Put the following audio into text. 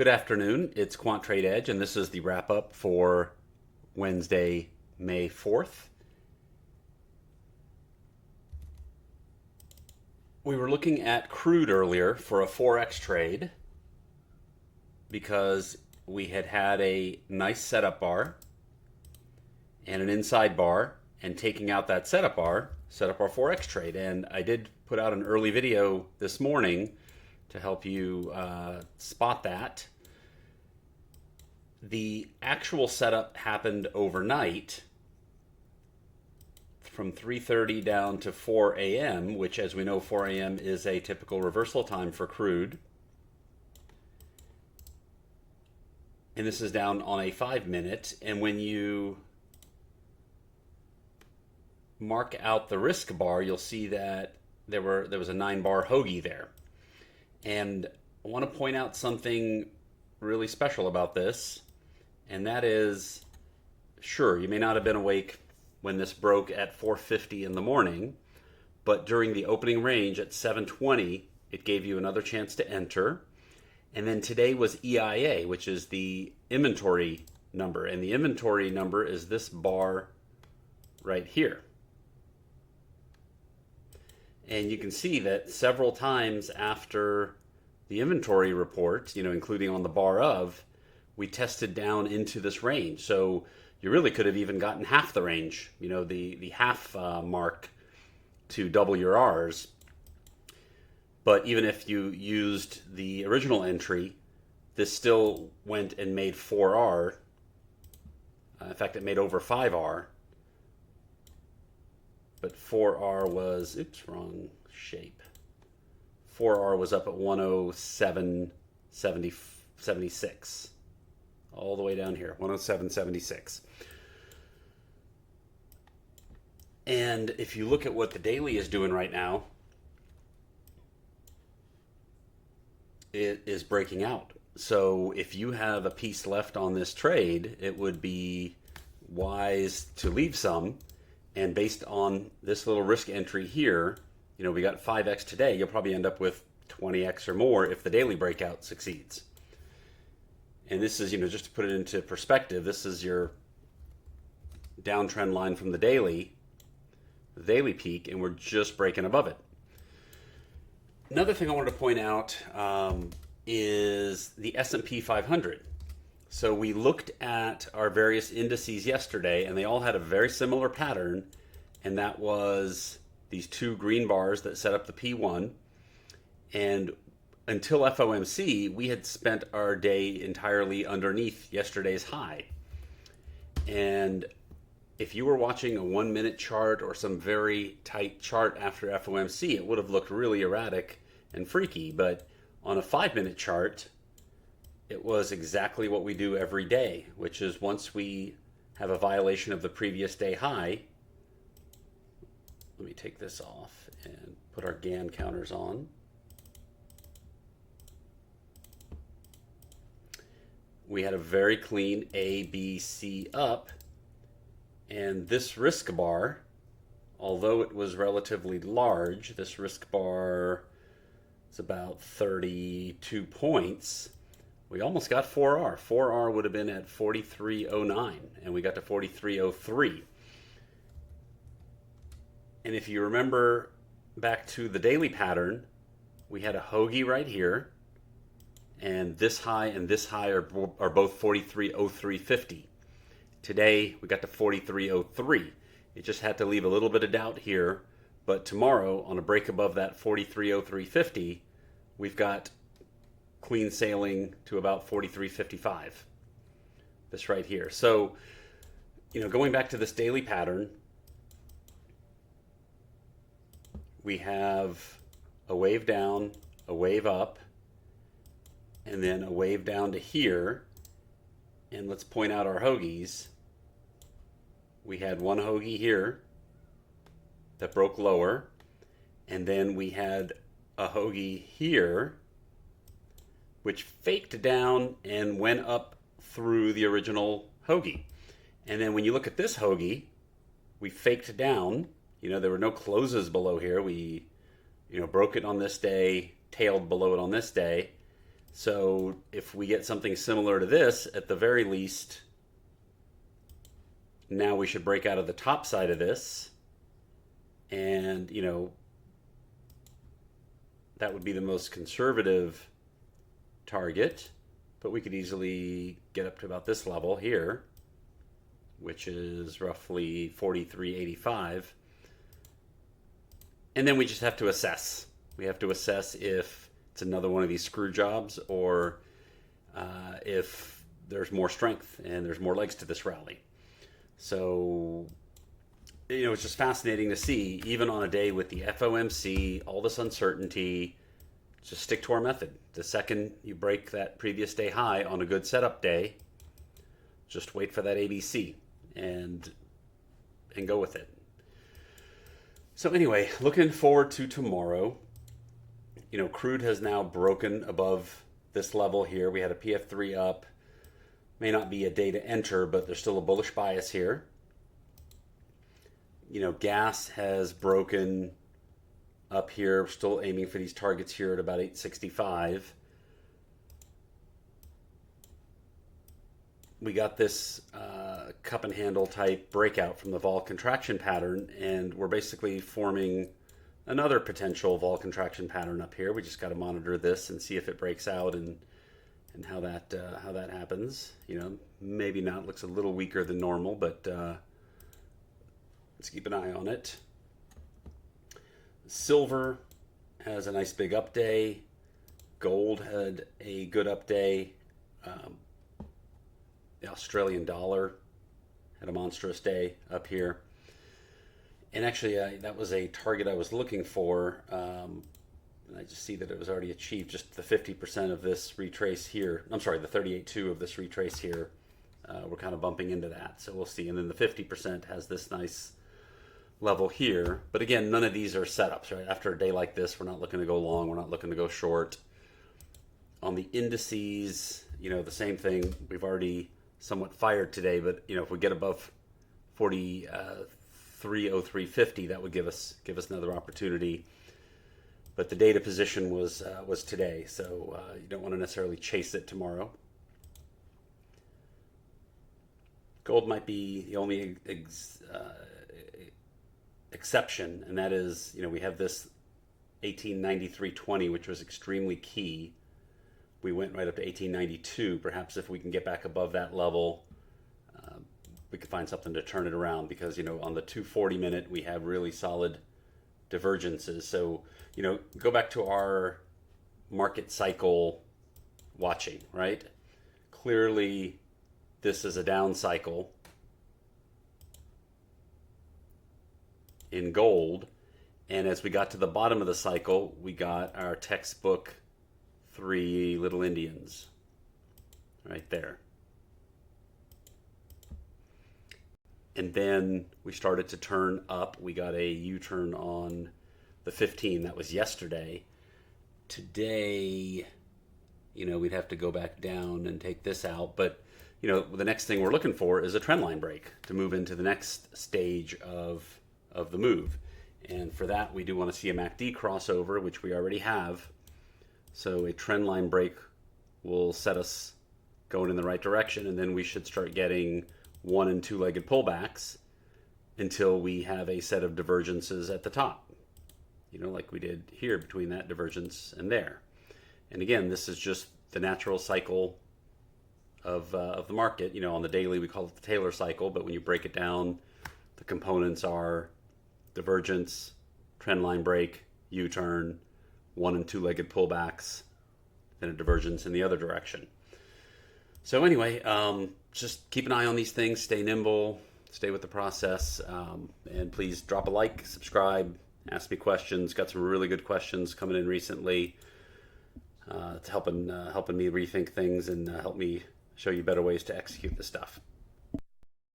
Good afternoon. It's Quant Trade Edge, and this is the wrap up for Wednesday, May 4th. We were looking at crude earlier for a Forex trade because we had had a nice setup bar and an inside bar, and taking out that setup bar set up our Forex trade. And I did put out an early video this morning to help you spot that. The actual setup happened overnight from 3:30 down to 4 a.m., which, as we know, 4 a.m. is a typical reversal time for crude. And this is down on a 5-minute. And when you mark out the risk bar, you'll see that there was a 9-bar hoagie there. And I want to point out something really special about this, and that is, sure, you may not have been awake when this broke at 4:50 in the morning, but during the opening range at 7:20, it gave you another chance to enter. And then today was EIA, which is the inventory number, and the inventory number is this bar right here. And you can see that several times after the inventory report, including on the bar of, we tested down into this range. So you really could have even gotten half the range, the half mark to double your R's. But even if you used the original entry, this still went and made 4R. In fact, it made over 5R. But 4R was, wrong shape. 4R was up at 107.76. All the way down here, 107.76. And if you look at what the daily is doing right now, it is breaking out. So if you have a piece left on this trade, it would be wise to leave some. And based on this little risk entry here, we got 5x today. You'll probably end up with 20x or more if the daily breakout succeeds. And this is, just to put it into perspective, this is your downtrend line from the daily peak, and we're just breaking above it. Another thing I wanted to point out is the S&P 500. So we looked at our various indices yesterday, and they all had a very similar pattern, and that was these two green bars that set up the P1. And until FOMC, we had spent our day entirely underneath yesterday's high. And if you were watching a 1-minute chart or some very tight chart after FOMC, it would have looked really erratic and freaky. But on a 5-minute chart, it was exactly what we do every day, which is once we have a violation of the previous day high, let me take this off and put our Gann counters on. We had a very clean A, B, C up, and this risk bar, although it was relatively large, this risk bar is about 32 points. We almost got 4R. 4R would have been at 43.09, and we got to 43.03. And if you remember back to the daily pattern, we had a hoagie right here, and this high are both 43.0350. Today, we got to 43.03. It just had to leave a little bit of doubt here, but tomorrow, on a break above that 43.0350, we've got clean sailing to about 43.55. This right here. So, going back to this daily pattern, we have a wave down, a wave up, and then a wave down to here. And let's point out our hoagies. We had one hoagie here that broke lower, and then we had a hoagie here which faked down and went up through the original hoagie. And then when you look at this hoagie, we faked down. There were no closes below here. We, broke it on this day, tailed below it on this day. So if we get something similar to this, at the very least, now we should break out of the top side of this. And, that would be the most conservative target. But we could easily get up to about this level here, which is roughly 43.85. And then we just have to assess. We have to assess if it's another one of these screw jobs, or if there's more strength and there's more legs to this rally. So, it's just fascinating to see, even on a day with the FOMC, all this uncertainty, just stick to our method. The second you break that previous day high on a good setup day, just wait for that ABC and go with it. So anyway, looking forward to tomorrow. Crude has now broken above this level here. We had a PF3 up. May not be a day to enter, but there's still a bullish bias here. Gas has broken up here. We're still aiming for these targets here at about 865. We got this cup and handle type breakout from the vol contraction pattern, and we're basically forming another potential vol contraction pattern up here. We just got to monitor this and see if it breaks out and how that happens. Maybe not. Looks a little weaker than normal, but let's keep an eye on it. Silver has a nice big up day. Gold had a good up day. The Australian dollar had a monstrous day up here. And actually, that was a target I was looking for. And I just see that it was already achieved. Just the 50% of this retrace here. I'm sorry, the 38.2 of this retrace here. We're kind of bumping into that. So we'll see. And then the 50% has this nice level here. But again, none of these are setups, right? After a day like this, we're not looking to go long. We're not looking to go short. On the indices, the same thing. We've somewhat fired today, but if we get above 43.0350, that would give us another opportunity. But the data position was today, so you don't want to necessarily chase it tomorrow. Gold might be the only exception, and that is we have this 1893.20, which was extremely key. We went right up to 1892. Perhaps if we can get back above that level, we could find something to turn it around, because on the 240 minute we have really solid divergences. So go back to our market cycle watching, right? Clearly this is a down cycle in gold, and as we got to the bottom of the cycle, we got our textbook 3 little Indians right there. And then we started to turn up. We got a U-turn on the 15. That was yesterday. Today, we'd have to go back down and take this out. But, the next thing we're looking for is a trend line break to move into the next stage of the move. And for that, we do want to see a MACD crossover, which we already have. So a trend line break will set us going in the right direction, and then we should start getting 1- and 2-legged pullbacks until we have a set of divergences at the top, like we did here between that divergence and there. And again, this is just the natural cycle of the market. On the daily we call it the Taylor cycle, but when you break it down, the components are divergence, trend line break, U-turn, 1- and 2-legged pullbacks, then a divergence in the other direction. So anyway, just keep an eye on these things, stay nimble, stay with the process, and please drop a like, subscribe, ask me questions. Got some really good questions coming in recently. It's helping me rethink things and help me show you better ways to execute this stuff.